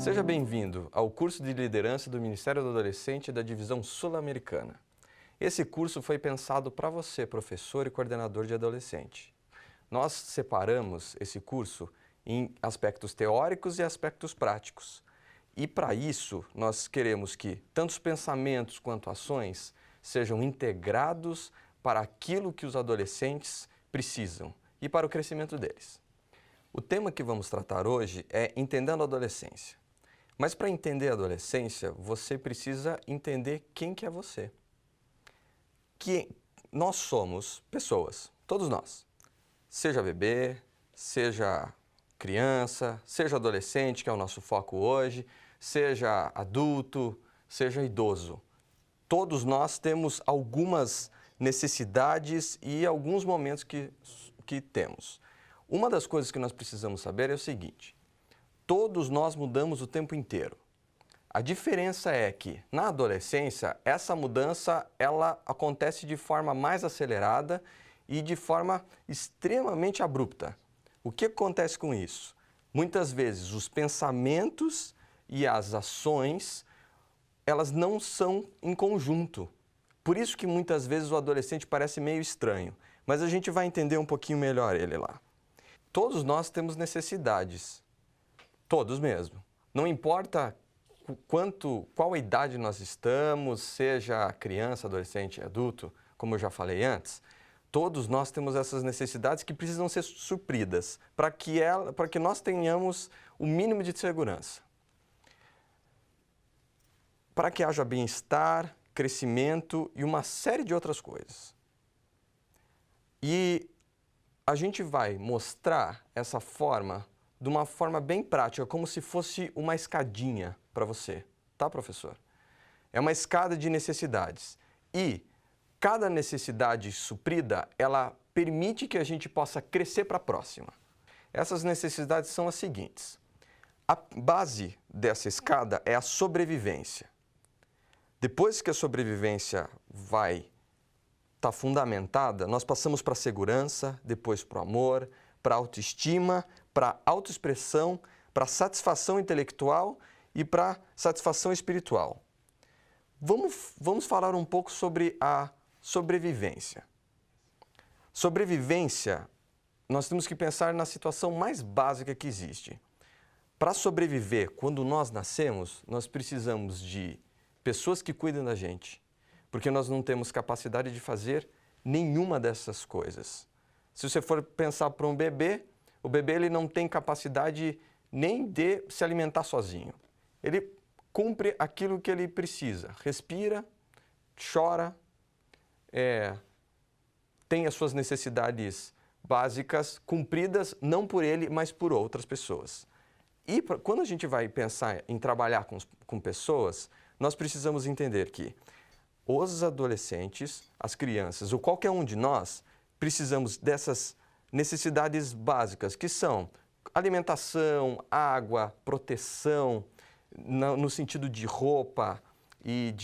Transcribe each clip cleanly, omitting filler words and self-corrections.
Seja bem-vindo ao curso de liderança do Ministério do Adolescente da Divisão Sul-Americana. Esse curso foi pensado para você, professor e coordenador de adolescente. Nós separamos esse curso em aspectos teóricos e aspectos práticos. E para isso, nós queremos que tanto os pensamentos quanto ações sejam integrados para aquilo que os adolescentes precisam e para o crescimento deles. O tema que vamos tratar hoje é Entendendo a Adolescência. Mas para entender a adolescência, você precisa entender quem que é você. Que nós somos pessoas, todos nós. Seja bebê, seja criança, seja adolescente, que é o nosso foco hoje, seja adulto, seja idoso. Todos nós temos algumas necessidades e alguns momentos que temos. Uma das coisas que nós precisamos saber é o seguinte: todos nós mudamos o tempo inteiro. A diferença é que, na adolescência, essa mudança ela acontece de forma mais acelerada e de forma extremamente abrupta. O que acontece com isso? Muitas vezes os pensamentos e as ações, elas não são em conjunto. Por isso que muitas vezes o adolescente parece meio estranho, mas a gente vai entender um pouquinho melhor ele lá. Todos nós temos necessidades. Todos mesmo. Não importa qual idade nós estamos, seja criança, adolescente, adulto, como eu já falei antes, todos nós temos essas necessidades que precisam ser supridas para que nós tenhamos o mínimo de segurança. Para que haja bem-estar, crescimento e uma série de outras coisas. E a gente vai mostrar essa forma de uma forma bem prática, como se fosse uma escadinha para você, tá, professor? É uma escada de necessidades e cada necessidade suprida, ela permite que a gente possa crescer para a próxima. Essas necessidades são as seguintes: a base dessa escada é a sobrevivência. Depois que a sobrevivência vai estar fundamentada, nós passamos para a segurança, depois para o amor, para a autoestima, para a autoexpressão, para a satisfação intelectual e para a satisfação espiritual. Vamos falar um pouco sobre a sobrevivência. Sobrevivência, nós temos que pensar na situação mais básica que existe. Para sobreviver, quando nós nascemos, nós precisamos de pessoas que cuidem da gente, porque nós não temos capacidade de fazer nenhuma dessas coisas. Se você for pensar para um bebê, o bebê ele não tem capacidade nem de se alimentar sozinho. Ele cumpre aquilo que ele precisa. Respira, chora, tem as suas necessidades básicas cumpridas não por ele, mas por outras pessoas. E quando a gente vai pensar em trabalhar com pessoas, nós precisamos entender que os adolescentes, as crianças ou qualquer um de nós, precisamos dessas necessidades básicas, que são alimentação, água, proteção, no sentido de roupa e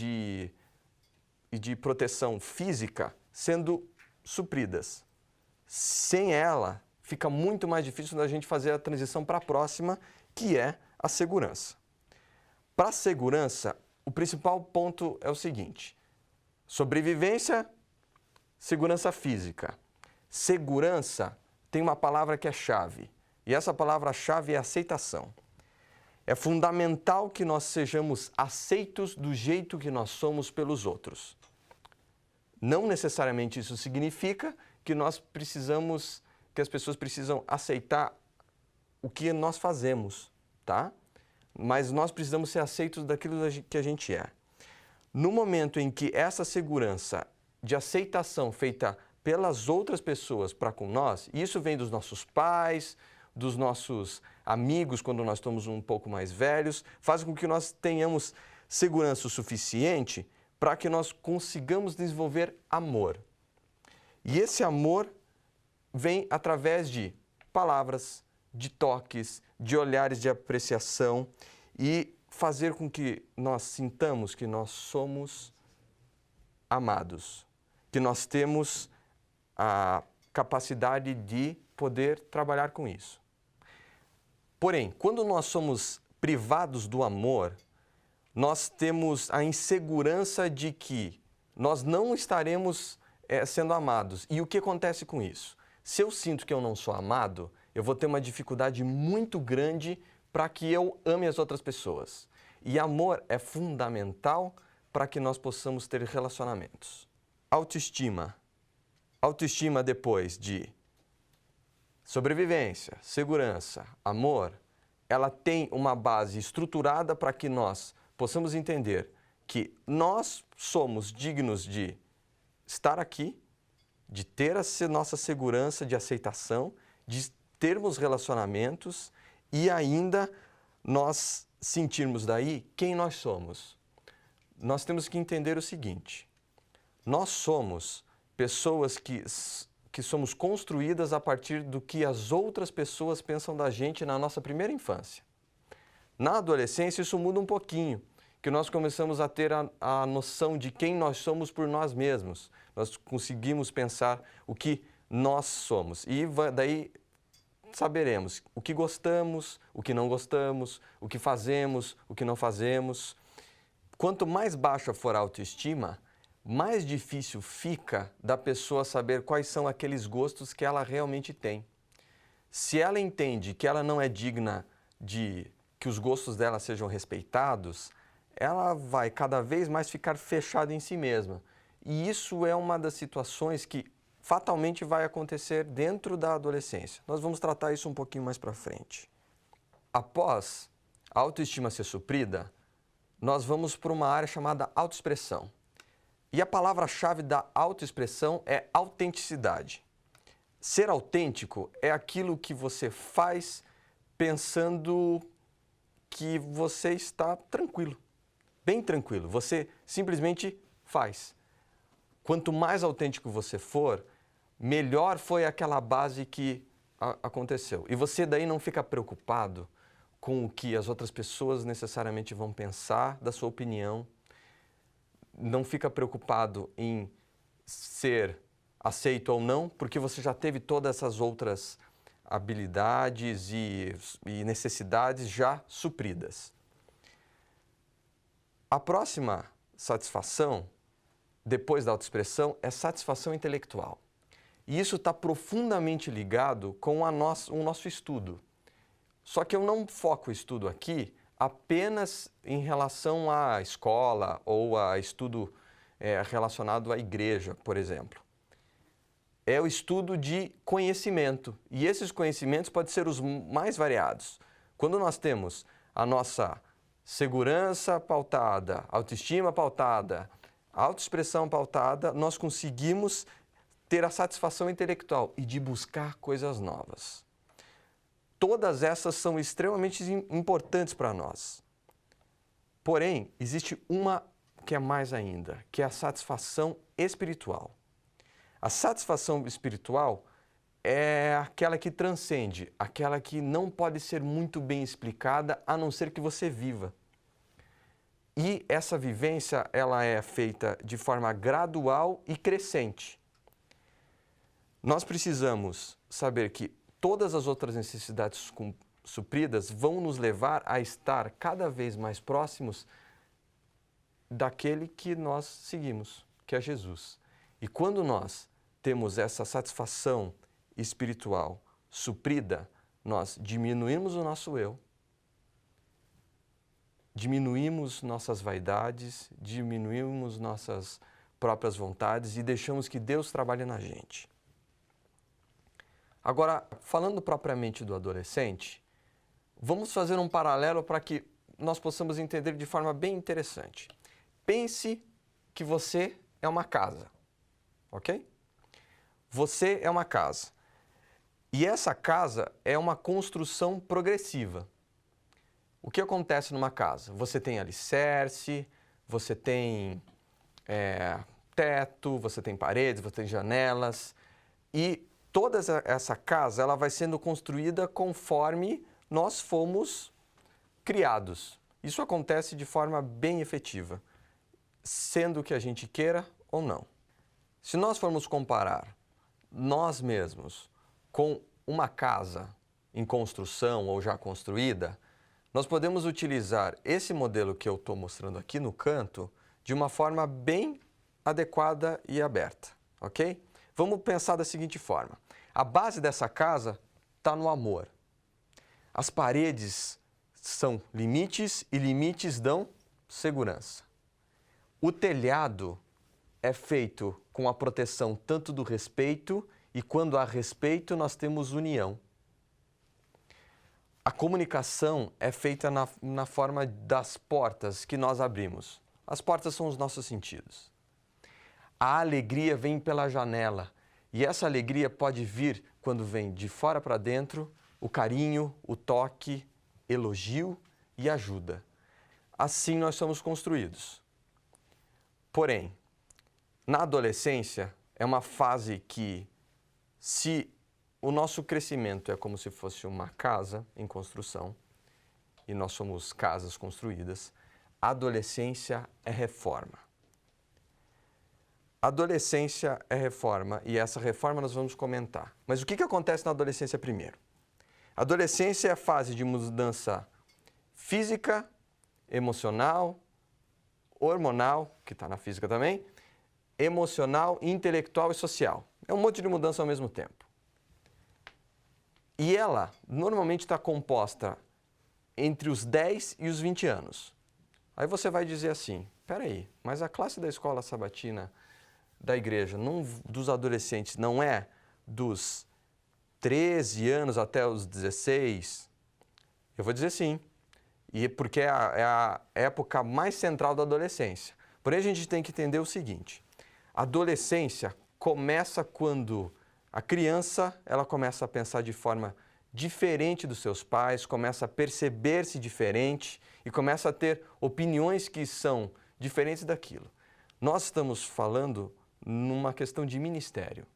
de proteção física, sendo supridas. Sem ela, fica muito mais difícil da gente fazer a transição para a próxima, que é a segurança. Para a segurança, o principal ponto é o seguinte: sobrevivência, segurança física. Segurança tem uma palavra que é chave, e essa palavra-chave é aceitação. É fundamental que nós sejamos aceitos do jeito que nós somos pelos outros. Não necessariamente isso significa que que as pessoas precisam aceitar o que nós fazemos, tá? Mas nós precisamos ser aceitos daquilo que a gente é. No momento em que essa segurança de aceitação feita pelas outras pessoas para com nós, e isso vem dos nossos pais, dos nossos amigos quando nós estamos um pouco mais velhos, faz com que nós tenhamos segurança o suficiente para que nós consigamos desenvolver amor. E esse amor vem através de palavras, de toques, de olhares de apreciação e fazer com que nós sintamos que nós somos amados, que nós temos a capacidade de poder trabalhar com isso. Porém, quando nós somos privados do amor, nós temos a insegurança de que nós não estaremos sendo amados. E o que acontece com isso? Se eu sinto que eu não sou amado, eu vou ter uma dificuldade muito grande para que eu ame as outras pessoas. E amor é fundamental para que nós possamos ter relacionamentos. Autoestima. Autoestima depois de sobrevivência, segurança, amor, ela tem uma base estruturada para que nós possamos entender que nós somos dignos de estar aqui, de ter a nossa segurança de aceitação, de termos relacionamentos e ainda nós sentirmos daí quem nós somos. Nós temos que entender o seguinte: nós somos pessoas que somos construídas a partir do que as outras pessoas pensam da gente na nossa primeira infância. Na adolescência isso muda um pouquinho, que nós começamos a ter a noção de quem nós somos por nós mesmos. Nós conseguimos pensar o que nós somos e daí saberemos o que gostamos, o que não gostamos, o que fazemos, o que não fazemos. Quanto mais baixa for a autoestima, mais difícil fica da pessoa saber quais são aqueles gostos que ela realmente tem. Se ela entende que ela não é digna de que os gostos dela sejam respeitados, ela vai cada vez mais ficar fechada em si mesma. E isso é uma das situações que fatalmente vai acontecer dentro da adolescência. Nós vamos tratar isso um pouquinho mais para frente. Após a autoestima ser suprida, nós vamos para uma área chamada autoexpressão. E a palavra-chave da autoexpressão é autenticidade. Ser autêntico é aquilo que você faz pensando que você está tranquilo, bem tranquilo. Você simplesmente faz. Quanto mais autêntico você for, melhor foi aquela base que aconteceu. E você daí não fica preocupado com o que as outras pessoas necessariamente vão pensar da sua opinião. Não fica preocupado em ser aceito ou não, porque você já teve todas essas outras habilidades e necessidades já supridas. A próxima satisfação, depois da autoexpressão, é satisfação intelectual. E isso está profundamente ligado com o nosso estudo. Só que eu não foco o estudo aqui apenas em relação à escola ou a estudo relacionado à igreja, por exemplo. É o estudo de conhecimento, e esses conhecimentos podem ser os mais variados. Quando nós temos a nossa segurança pautada, autoestima pautada, autoexpressão pautada, nós conseguimos ter a satisfação intelectual e de buscar coisas novas. Todas essas são extremamente importantes para nós. Porém, existe uma que é mais ainda, que é a satisfação espiritual. A satisfação espiritual é aquela que transcende, aquela que não pode ser muito bem explicada, a não ser que você viva. E essa vivência, ela é feita de forma gradual e crescente. Nós precisamos saber que todas as outras necessidades supridas vão nos levar a estar cada vez mais próximos daquele que nós seguimos, que é Jesus. E quando nós temos essa satisfação espiritual suprida, nós diminuímos o nosso eu, diminuímos nossas vaidades, diminuímos nossas próprias vontades e deixamos que Deus trabalhe na gente. Agora, falando propriamente do adolescente, vamos fazer um paralelo para que nós possamos entender de forma bem interessante. Pense que você é uma casa, ok? Você é uma casa. E essa casa é uma construção progressiva. O que acontece numa casa? Você tem alicerce, você tem teto, você tem paredes, você tem janelas e toda essa casa ela vai sendo construída conforme nós fomos criados. Isso acontece de forma bem efetiva, sendo que a gente queira ou não. Se nós formos comparar nós mesmos com uma casa em construção ou já construída, nós podemos utilizar esse modelo que eu estou mostrando aqui no canto de uma forma bem adequada e aberta, ok? Vamos pensar da seguinte forma. A base dessa casa está no amor. As paredes são limites e limites dão segurança. O telhado é feito com a proteção tanto do respeito e quando há respeito nós temos união. A comunicação é feita na forma das portas que nós abrimos. As portas são os nossos sentidos. A alegria vem pela janela e essa alegria pode vir quando vem de fora para dentro, o carinho, o toque, elogio e ajuda. Assim nós somos construídos. Porém, na adolescência é uma fase que, se o nosso crescimento é como se fosse uma casa em construção, e nós somos casas construídas, a adolescência é reforma. A adolescência é reforma e essa reforma nós vamos comentar. Mas o que acontece na adolescência primeiro? A adolescência é a fase de mudança física, emocional, hormonal, que está na física também, emocional, intelectual e social. É um monte de mudança ao mesmo tempo. E ela normalmente está composta entre os 10 e os 20 anos. Aí você vai dizer assim, peraí, mas a classe da escola sabatina da igreja, dos adolescentes, não é dos 13 anos até os 16? Eu vou dizer sim, e porque é a época mais central da adolescência. Porém, a gente tem que entender o seguinte, a adolescência começa quando a criança ela começa a pensar de forma diferente dos seus pais, começa a perceber-se diferente e começa a ter opiniões que são diferentes daquilo. Nós estamos falando numa questão de ministério.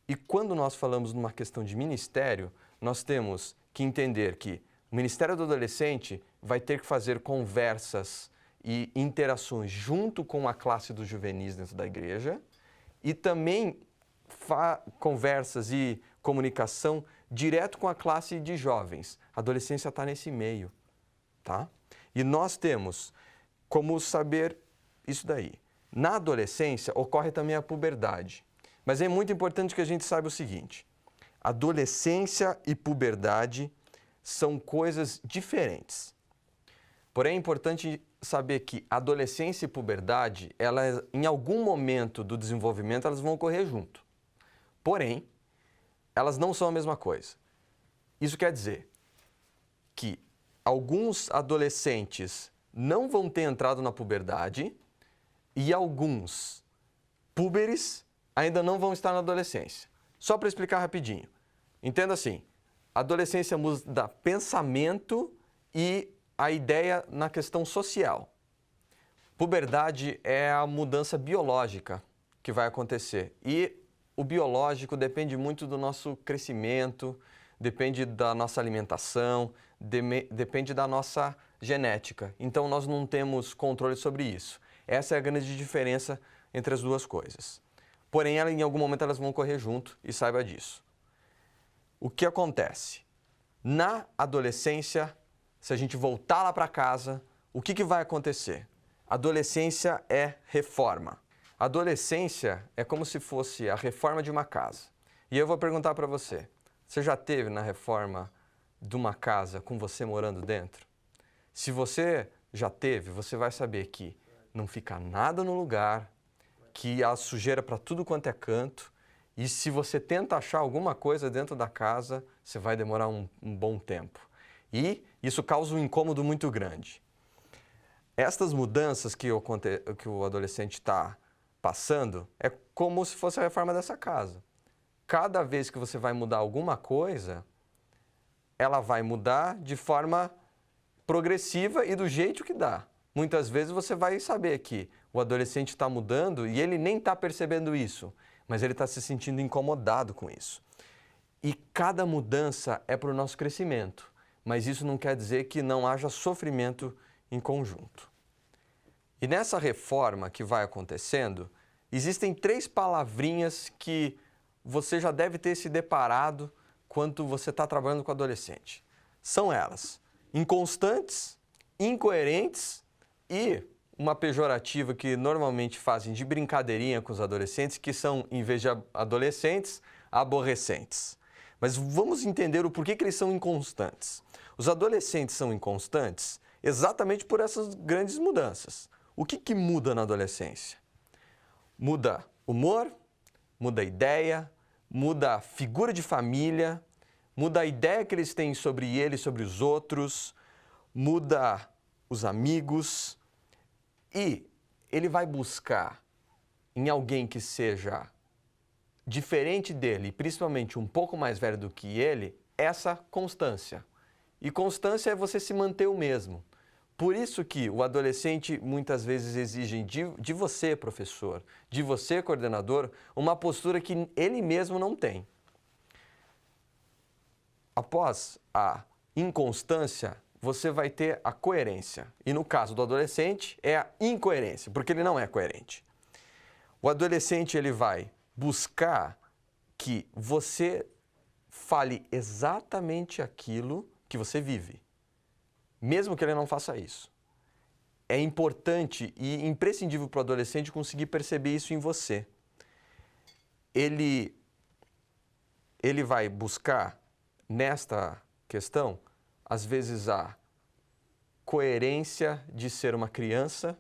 E quando nós falamos numa questão de ministério, nós temos que entender que o ministério do adolescente vai ter que fazer conversas e interações junto com a classe dos juvenis dentro da igreja e também conversas e comunicação direto com a classe de jovens. A adolescência está nesse meio, tá? E nós temos como saber isso daí. Na adolescência ocorre também a puberdade. Mas é muito importante que a gente saiba o seguinte, adolescência e puberdade são coisas diferentes. Porém, é importante saber que adolescência e puberdade, elas, em algum momento do desenvolvimento, elas vão ocorrer junto. Porém, elas não são a mesma coisa. Isso quer dizer que alguns adolescentes não vão ter entrado na puberdade e alguns púberes ainda não vão estar na adolescência. Só para explicar rapidinho. Entenda assim, a adolescência muda pensamento e a ideia na questão social. Puberdade é a mudança biológica que vai acontecer. E o biológico depende muito do nosso crescimento, depende da nossa alimentação, depende da nossa genética. Então, nós não temos controle sobre isso. Essa é a grande diferença entre as duas coisas. Porém, em algum momento elas vão correr junto e saiba disso. O que acontece? Na adolescência, se a gente voltar lá para casa, o que vai acontecer? Adolescência é reforma. Adolescência é como se fosse a reforma de uma casa. E eu vou perguntar para você, você já teve na reforma de uma casa com você morando dentro? Se você já teve, você vai saber que não fica nada no lugar, que há sujeira para tudo quanto é canto, e se você tenta achar alguma coisa dentro da casa, você vai demorar um bom tempo. E isso causa um incômodo muito grande. Estas mudanças que o adolescente está passando é como se fosse a reforma dessa casa. Cada vez que você vai mudar alguma coisa, ela vai mudar de forma progressiva e do jeito que dá. Muitas vezes você vai saber que o adolescente está mudando e ele nem está percebendo isso, mas ele está se sentindo incomodado com isso. E cada mudança é para o nosso crescimento, mas isso não quer dizer que não haja sofrimento em conjunto. E nessa reforma que vai acontecendo, existem 3 palavrinhas que você já deve ter se deparado quando você está trabalhando com adolescente. São elas: inconstantes, incoerentes e uma pejorativa que normalmente fazem de brincadeirinha com os adolescentes, que são, em vez de adolescentes, aborrecentes. Mas vamos entender o porquê que eles são inconstantes. Os adolescentes são inconstantes exatamente por essas grandes mudanças. O que muda na adolescência? Muda humor, muda ideia, muda a figura de família, muda a ideia que eles têm sobre ele, sobre os outros, muda os amigos e ele vai buscar em alguém que seja diferente dele, principalmente um pouco mais velho do que ele, essa constância. E constância é você se manter o mesmo. Por isso que o adolescente muitas vezes exige de você, professor, de você, coordenador, uma postura que ele mesmo não tem. Após a inconstância, você vai ter a coerência. E no caso do adolescente, é a incoerência, porque ele não é coerente. O adolescente ele vai buscar que você fale exatamente aquilo que você vive, mesmo que ele não faça isso. É importante e imprescindível para o adolescente conseguir perceber isso em você. Ele vai buscar, nesta questão, às vezes a coerência de ser uma criança,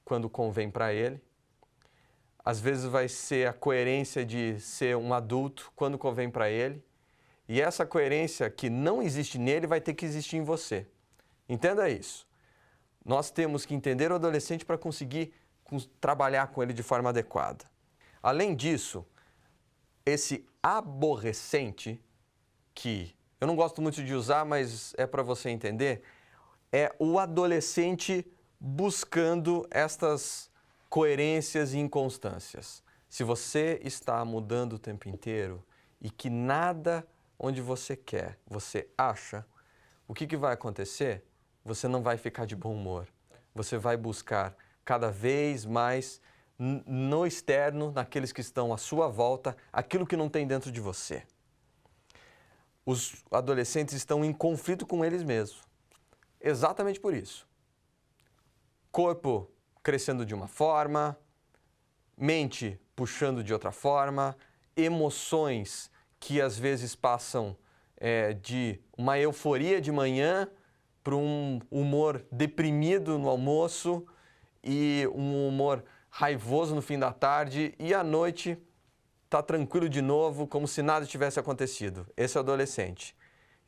quando convém para ele. Às vezes vai ser a coerência de ser um adulto, quando convém para ele. E essa coerência que não existe nele vai ter que existir em você. Entenda isso. Nós temos que entender o adolescente para conseguir trabalhar com ele de forma adequada. Além disso, esse aborrecente, que eu não gosto muito de usar, mas é para você entender, é o adolescente buscando estas coerências e inconstâncias. Se você está mudando o tempo inteiro e que nada onde você quer, você acha, o que vai acontecer? Você não vai ficar de bom humor. Você vai buscar cada vez mais no externo, naqueles que estão à sua volta, aquilo que não tem dentro de você. Os adolescentes estão em conflito com eles mesmos. Exatamente por isso. Corpo crescendo de uma forma, mente puxando de outra forma, emoções que às vezes passam de uma euforia de manhã para um humor deprimido no almoço e um humor raivoso no fim da tarde e à noite está tranquilo de novo, como se nada tivesse acontecido. Esse é o adolescente.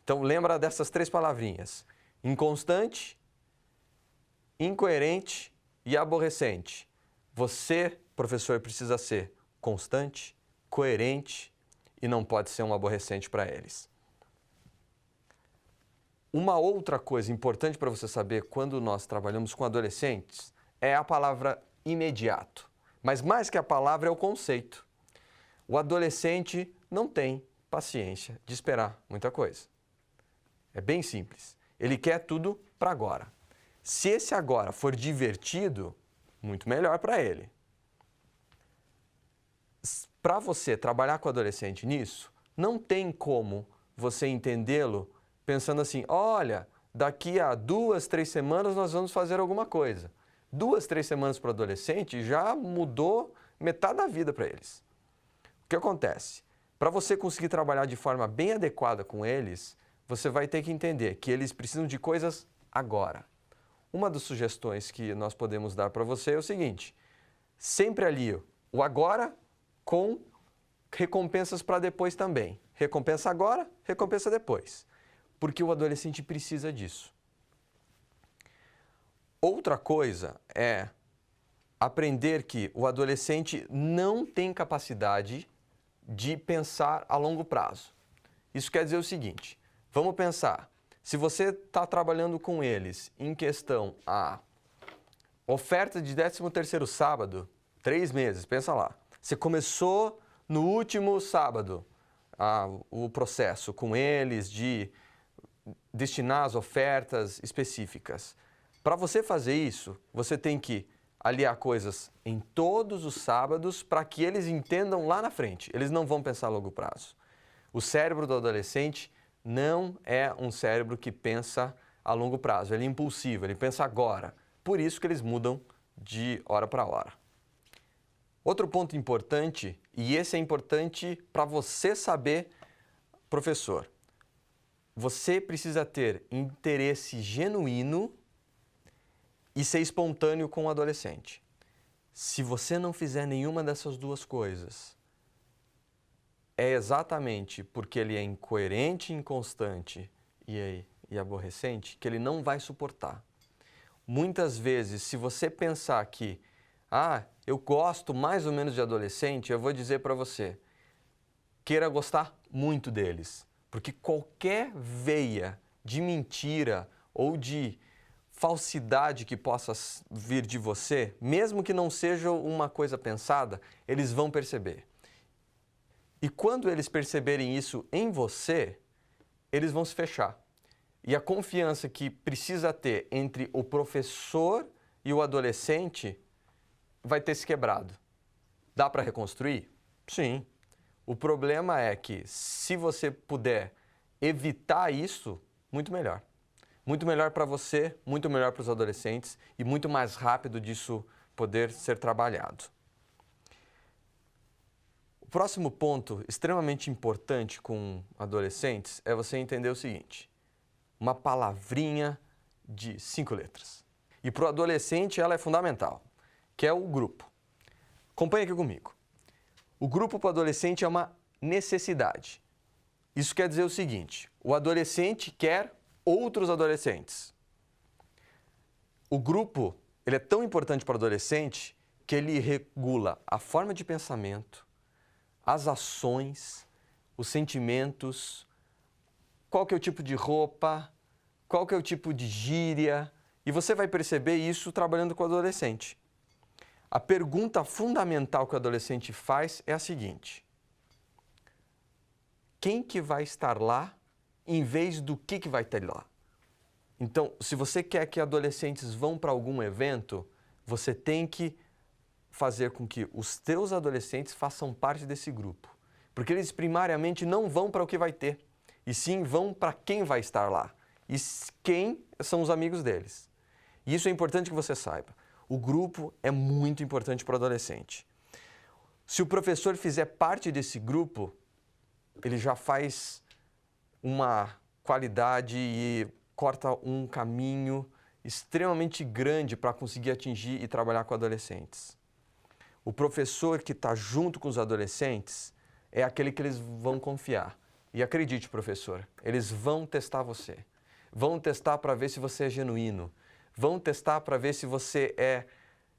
Então lembra dessas 3 palavrinhas: inconstante, incoerente e aborrecente. Você, professor, precisa ser constante, coerente e não pode ser um aborrecente para eles. Uma outra coisa importante para você saber quando nós trabalhamos com adolescentes é a palavra imediato. Mas mais que a palavra é o conceito. O adolescente não tem paciência de esperar muita coisa. É bem simples. Ele quer tudo para agora. Se esse agora for divertido, muito melhor para ele. Para você trabalhar com o adolescente nisso, não tem como você entendê-lo pensando assim: olha, daqui a 2, 3 semanas nós vamos fazer alguma coisa. 2, 3 semanas para o adolescente já mudou metade da vida para eles. O que acontece? Para você conseguir trabalhar de forma bem adequada com eles, você vai ter que entender que eles precisam de coisas agora. Uma das sugestões que nós podemos dar para você é o seguinte: sempre ali o agora com recompensas para depois também. Recompensa agora, recompensa depois. Porque o adolescente precisa disso. Outra coisa é aprender que o adolescente não tem capacidade de pensar a longo prazo. Isso quer dizer o seguinte: vamos pensar, se você está trabalhando com eles em questão a oferta de 13º sábado, 3 meses, pensa lá. Você começou no último sábado o processo com eles de destinar as ofertas específicas. Para você fazer isso, você tem que aliar coisas em todos os sábados para que eles entendam lá na frente. Eles não vão pensar a longo prazo. O cérebro do adolescente não é um cérebro que pensa a longo prazo, ele é impulsivo, ele pensa agora. Por isso que eles mudam de hora para hora. Outro ponto importante, e esse é importante para você saber, professor, você precisa ter interesse genuíno e ser espontâneo com o adolescente. Se você não fizer nenhuma dessas duas coisas, é exatamente porque ele é incoerente, inconstante e aborrecente que ele não vai suportar. Muitas vezes, se você pensar que, eu gosto mais ou menos de adolescente, eu vou dizer para você, queira gostar muito deles. Porque qualquer veia de mentira ou de falsidade que possa vir de você, mesmo que não seja uma coisa pensada, eles vão perceber. E quando eles perceberem isso em você, eles vão se fechar. E a confiança que precisa ter entre o professor e o adolescente vai ter se quebrado. Dá para reconstruir? Sim. O problema é que, se você puder evitar isso, muito melhor. Muito melhor para você, muito melhor para os adolescentes e muito mais rápido disso poder ser trabalhado. O próximo ponto, extremamente importante com adolescentes, é você entender o seguinte: uma palavrinha de 5 letras. E para o adolescente ela é fundamental, que é o grupo. Acompanhe aqui comigo. O grupo para o adolescente é uma necessidade. Isso quer dizer o seguinte: o adolescente quer outros adolescentes. O grupo, ele é tão importante para o adolescente que ele regula a forma de pensamento, as ações, os sentimentos, qual que é o tipo de roupa, qual que é o tipo de gíria, e você vai perceber isso trabalhando com o adolescente. A pergunta fundamental que o adolescente faz é a seguinte: quem que vai estar lá em vez do que vai ter lá? Então, se você quer que adolescentes vão para algum evento, você tem que fazer com que os teus adolescentes façam parte desse grupo. Porque eles primariamente não vão para o que vai ter, e sim vão para quem vai estar lá. E quem são os amigos deles. E isso é importante que você saiba. O grupo é muito importante para o adolescente. Se o professor fizer parte desse grupo, ele já faz uma qualidade e corta um caminho extremamente grande para conseguir atingir e trabalhar com adolescentes. O professor que está junto com os adolescentes é aquele que eles vão confiar. E acredite, professor, eles vão testar você. Vão testar para ver se você é genuíno. Vão testar para ver se você é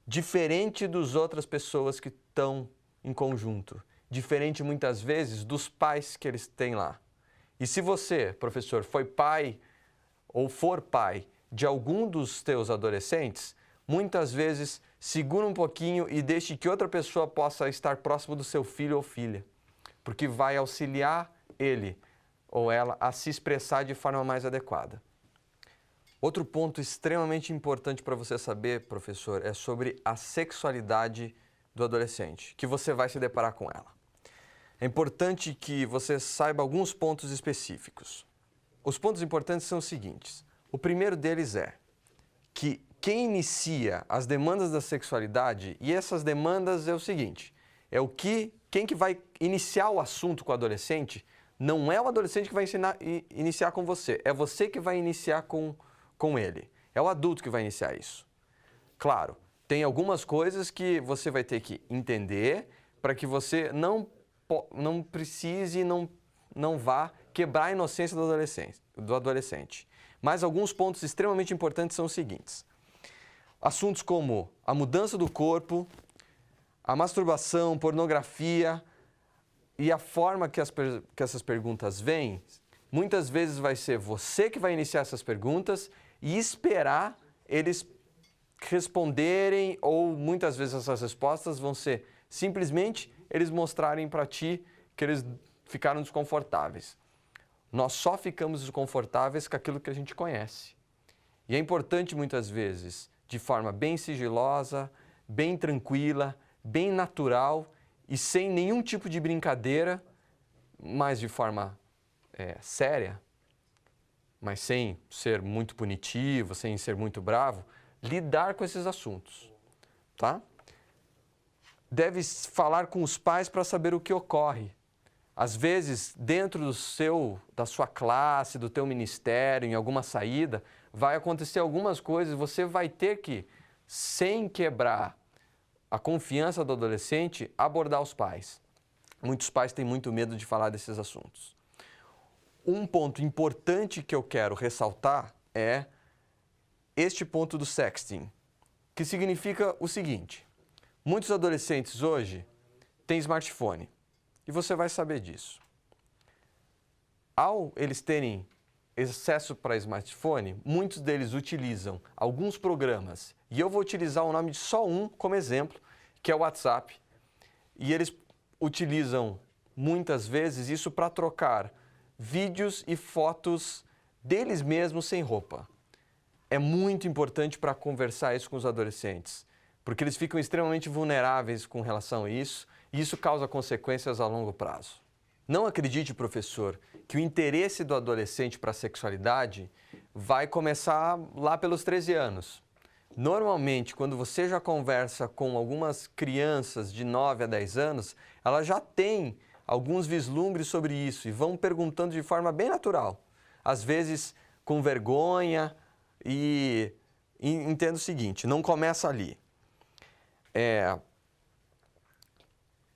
diferente das outras pessoas que estão em conjunto. Diferente, muitas vezes, dos pais que eles têm lá. E se você, professor, foi pai ou for pai de algum dos teus adolescentes, muitas vezes segura um pouquinho e deixe que outra pessoa possa estar próximo do seu filho ou filha, porque vai auxiliar ele ou ela a se expressar de forma mais adequada. Outro ponto extremamente importante para você saber, professor, é sobre a sexualidade do adolescente, que você vai se deparar com ela. É importante que você saiba alguns pontos específicos. Os pontos importantes são os seguintes. O primeiro deles é que quem inicia as demandas da sexualidade, e essas demandas é o seguinte, quem que vai iniciar o assunto com o adolescente, não é o adolescente que vai iniciar com você, é você que vai iniciar com ele. É o adulto que vai iniciar isso. Claro, tem algumas coisas que você vai ter que entender para que você não precise, não vá quebrar a inocência do adolescente. Mas alguns pontos extremamente importantes são os seguintes. Assuntos como a mudança do corpo, a masturbação, pornografia e a forma que essas perguntas vêm, muitas vezes vai ser você que vai iniciar essas perguntas e esperar eles responderem, ou muitas vezes essas respostas vão ser simplesmente eles mostrarem para ti que eles ficaram desconfortáveis. Nós só ficamos desconfortáveis com aquilo que a gente conhece. E é importante muitas vezes, de forma bem sigilosa, bem tranquila, bem natural e sem nenhum tipo de brincadeira, mas de forma séria, mas sem ser muito punitivo, sem ser muito bravo, lidar com esses assuntos, tá? Deve falar com os pais para saber o que ocorre. Às vezes, dentro da sua classe, do teu ministério, em alguma saída, vai acontecer algumas coisas e você vai ter que, sem quebrar a confiança do adolescente, abordar os pais. Muitos pais têm muito medo de falar desses assuntos. Um ponto importante que eu quero ressaltar é este ponto do sexting, que significa o seguinte: muitos adolescentes hoje têm smartphone e você vai saber disso. Ao eles terem acesso para smartphone, muitos deles utilizam alguns programas, e eu vou utilizar o nome de só um como exemplo, que é o WhatsApp, e eles utilizam muitas vezes isso para trocar vídeos e fotos deles mesmos sem roupa. É muito importante para conversar isso com os adolescentes, porque eles ficam extremamente vulneráveis com relação a isso, e isso causa consequências a longo prazo. Não acredite, professor, que o interesse do adolescente para a sexualidade vai começar lá pelos 13 anos. Normalmente, quando você já conversa com algumas crianças de 9 a 10 anos, elas já têm alguns vislumbres sobre isso e vão perguntando de forma bem natural. Às vezes com vergonha e entenda o seguinte, não começa ali.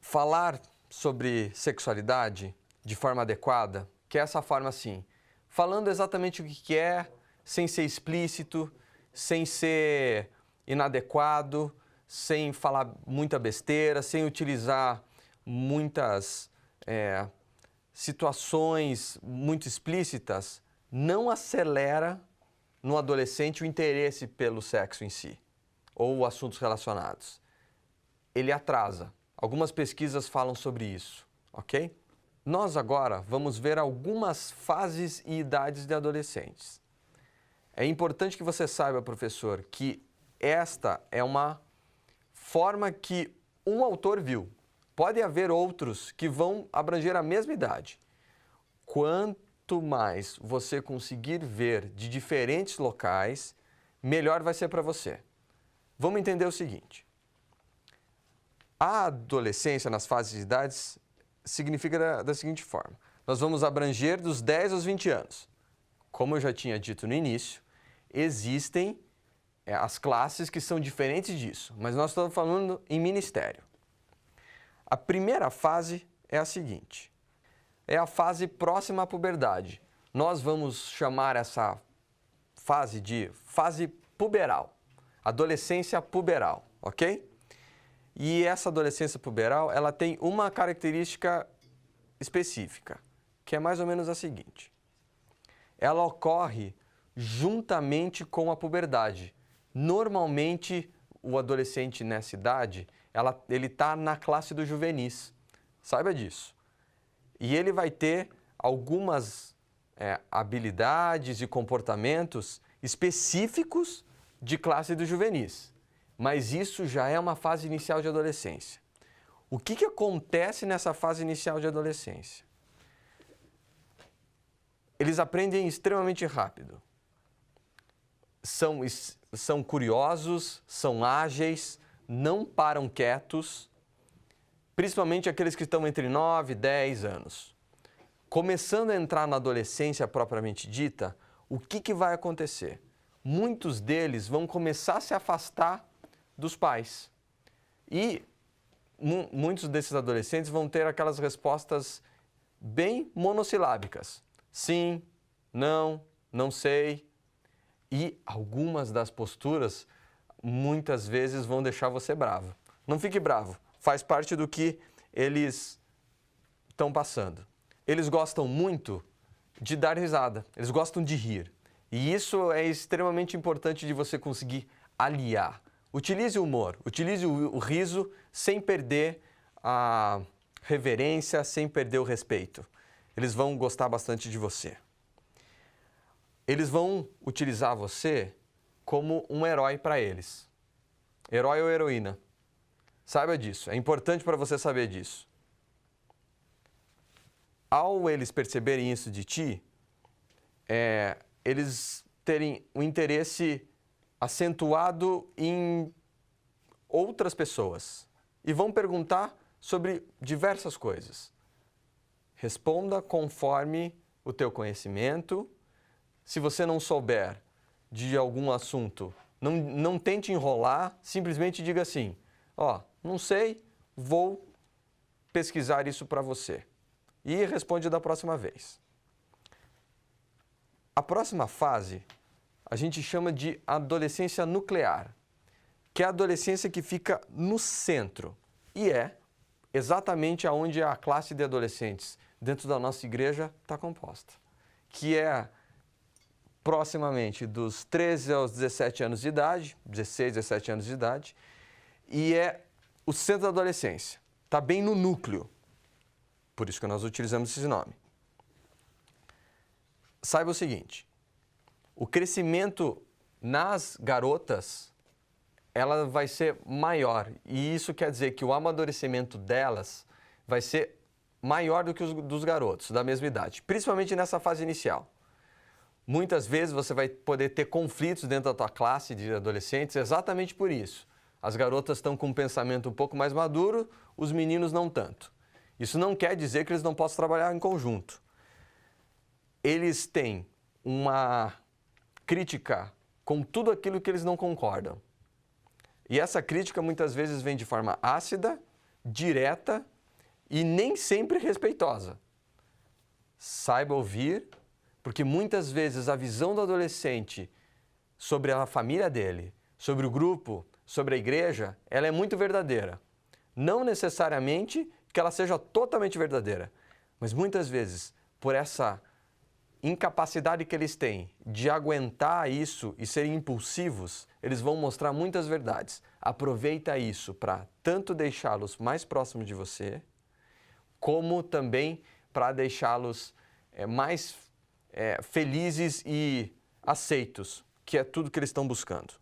Falar sobre sexualidade de forma adequada, que é essa forma assim, falando exatamente o que é, sem ser explícito, sem ser inadequado, sem falar muita besteira, sem utilizar muitas situações muito explícitas, não acelera no adolescente o interesse pelo sexo em si, ou assuntos relacionados. Ele atrasa. Algumas pesquisas falam sobre isso, ok? Nós agora vamos ver algumas fases e idades de adolescentes. É importante que você saiba, professor, que esta é uma forma que um autor viu. Pode haver outros que vão abranger a mesma idade. Quanto mais você conseguir ver de diferentes locais, melhor vai ser para você. Vamos entender o seguinte. A adolescência nas fases de idades significa da seguinte forma. Nós vamos abranger dos 10 aos 20 anos. Como eu já tinha dito no início, existem as classes que são diferentes disso, mas nós estamos falando em ministério. A primeira fase é a seguinte, é a fase próxima à puberdade. Nós vamos chamar essa fase de fase puberal, adolescência puberal, ok? E essa adolescência puberal, ela tem uma característica específica, que é mais ou menos a seguinte. Ela ocorre juntamente com a puberdade. Normalmente, o adolescente nessa idade, ele está na classe dos juvenis. Saiba disso. E ele vai ter algumas habilidades e comportamentos específicos de classe dos juvenis. Mas isso já é uma fase inicial de adolescência. O que acontece nessa fase inicial de adolescência? Eles aprendem extremamente rápido. São curiosos, são ágeis, não param quietos, principalmente aqueles que estão entre 9 e 10 anos. Começando a entrar na adolescência propriamente dita, o que vai acontecer? Muitos deles vão começar a se afastar dos pais. E muitos desses adolescentes vão ter aquelas respostas bem monossilábicas. Sim, não, não sei. E algumas das posturas, muitas vezes, vão deixar você bravo. Não fique bravo, faz parte do que eles estão passando. Eles gostam muito de dar risada, eles gostam de rir. E isso é extremamente importante de você conseguir aliar. Utilize o humor, utilize o riso sem perder a reverência, sem perder o respeito. Eles vão gostar bastante de você. Eles vão utilizar você como um herói para eles. Herói ou heroína. Saiba disso, é importante para você saber disso. Ao eles perceberem isso de ti, eles terem um interesse acentuado em outras pessoas e vão perguntar sobre diversas coisas. Responda conforme o teu conhecimento. Se você não souber de algum assunto, não tente enrolar, simplesmente diga assim, não sei, vou pesquisar isso para você. E responde da próxima vez. A próxima fase a gente chama de adolescência nuclear, que é a adolescência que fica no centro e é exatamente aonde a classe de adolescentes dentro da nossa igreja está composta, que é proximamente dos 13 aos 17 anos de idade, 16, 17 anos de idade, e é o centro da adolescência, está bem no núcleo, por isso que nós utilizamos esse nome. Saiba o seguinte, o crescimento nas garotas, ela vai ser maior, e isso quer dizer que o amadurecimento delas vai ser maior do que os dos garotos da mesma idade, principalmente nessa fase inicial. Muitas vezes você vai poder ter conflitos dentro da tua classe de adolescentes exatamente por isso. As garotas estão com um pensamento um pouco mais maduro, os meninos não tanto. Isso não quer dizer que eles não possam trabalhar em conjunto. Eles têm uma crítica com tudo aquilo que eles não concordam. E essa crítica muitas vezes vem de forma ácida, direta e nem sempre respeitosa. Saiba ouvir, porque muitas vezes a visão do adolescente sobre a família dele, sobre o grupo, sobre a igreja, ela é muito verdadeira. Não necessariamente que ela seja totalmente verdadeira, mas muitas vezes, por essa incapacidade que eles têm de aguentar isso e serem impulsivos, eles vão mostrar muitas verdades. Aproveita isso para tanto deixá-los mais próximos de você, como também para deixá-los mais felizes e aceitos, que é tudo que eles estão buscando.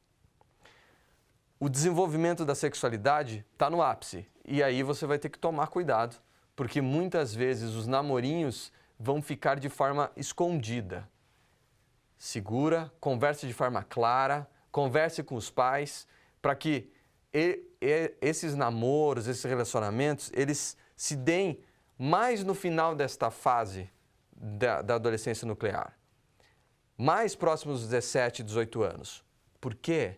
O desenvolvimento da sexualidade está no ápice, e aí você vai ter que tomar cuidado, porque muitas vezes os namorinhos vão ficar de forma escondida. Segura, converse de forma clara, converse com os pais, para que esses namoros, esses relacionamentos, eles se deem mais no final desta fase da adolescência nuclear, mais próximos dos 17, 18 anos. Por quê?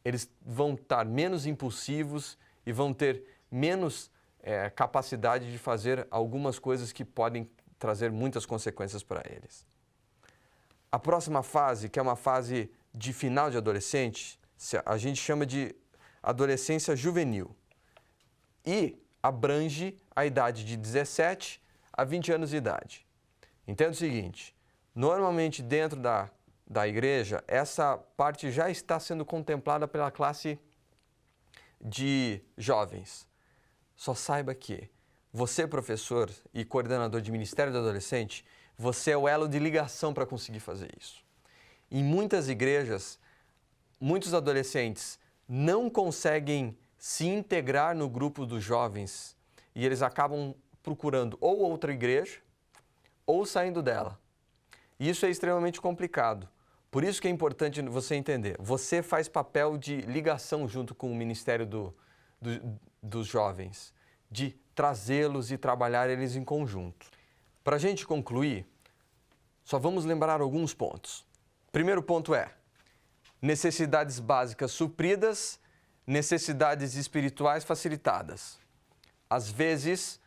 Eles vão estar menos impulsivos e vão ter menos capacidade de fazer algumas coisas que podem trazer muitas consequências para eles. A próxima fase, que é uma fase de final de adolescente, a gente chama de adolescência juvenil e abrange a idade de 17 a 20 anos de idade. Entenda o seguinte, normalmente dentro da igreja, essa parte já está sendo contemplada pela classe de jovens. Só saiba que você, professor e coordenador de Ministério do Adolescente, você é o elo de ligação para conseguir fazer isso. Em muitas igrejas, muitos adolescentes não conseguem se integrar no grupo dos jovens e eles acabam procurando ou outra igreja ou saindo dela. E isso é extremamente complicado. Por isso que é importante você entender. Você faz papel de ligação junto com o Ministério dos Jovens, de trazê-los e trabalhar eles em conjunto. Para a gente concluir, só vamos lembrar alguns pontos. Primeiro ponto é necessidades básicas supridas, necessidades espirituais facilitadas. Às vezes,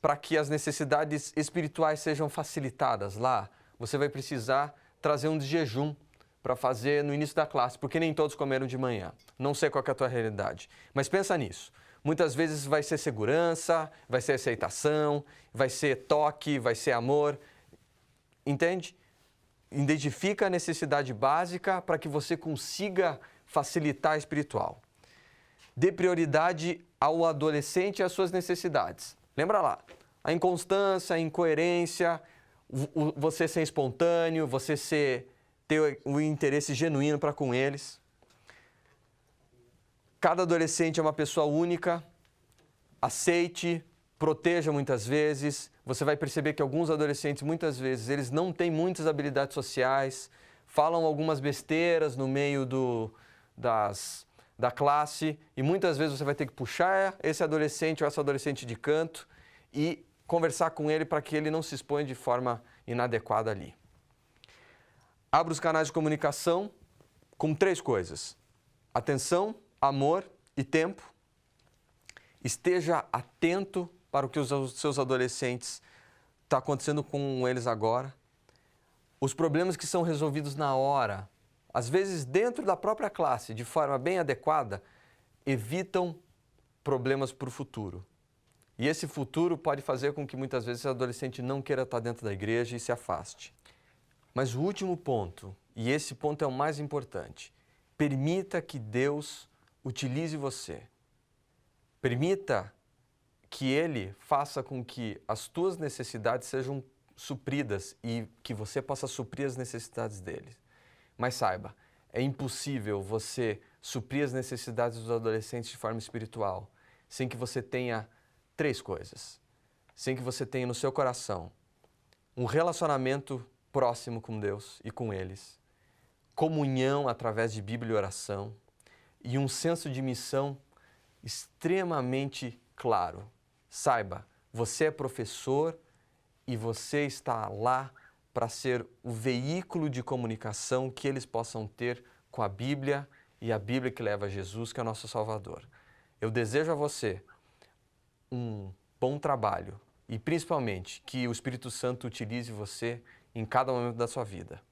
para que as necessidades espirituais sejam facilitadas lá, você vai precisar trazer um de jejum para fazer no início da classe, porque nem todos comeram de manhã. Não sei qual é a tua realidade, mas pensa nisso. Muitas vezes vai ser segurança, vai ser aceitação, vai ser toque, vai ser amor. Entende? Identifica a necessidade básica para que você consiga facilitar a espiritual. Dê prioridade ao adolescente e às suas necessidades. Lembra lá, a inconstância, a incoerência, você ser espontâneo, você ter um interesse genuíno para com eles. Cada adolescente é uma pessoa única, aceite, proteja muitas vezes, você vai perceber que alguns adolescentes, muitas vezes, eles não têm muitas habilidades sociais, falam algumas besteiras no meio da classe e muitas vezes você vai ter que puxar esse adolescente ou essa adolescente de canto e conversar com ele para que ele não se exponha de forma inadequada ali. Abra os canais de comunicação com 3 coisas: atenção, amor e tempo. Esteja atento para o que os seus adolescentes está acontecendo com eles agora. Os problemas que são resolvidos na hora, às vezes dentro da própria classe, de forma bem adequada, evitam problemas para o futuro. E esse futuro pode fazer com que muitas vezes o adolescente não queira estar dentro da igreja e se afaste. Mas o último ponto, e esse ponto é o mais importante, permita que Deus utilize você. Permita que Ele faça com que as tuas necessidades sejam supridas e que você possa suprir as necessidades dele. Mas saiba, é impossível você suprir as necessidades dos adolescentes de forma espiritual sem que você tenha 3 coisas. Sem que você tenha no seu coração um relacionamento próximo com Deus e com eles, comunhão através de Bíblia e oração e um senso de missão extremamente claro. Saiba, você é professor e você está lá para ser o veículo de comunicação que eles possam ter com a Bíblia e a Bíblia que leva a Jesus, que é o nosso Salvador. Eu desejo a você um bom trabalho e principalmente que o Espírito Santo utilize você em cada momento da sua vida.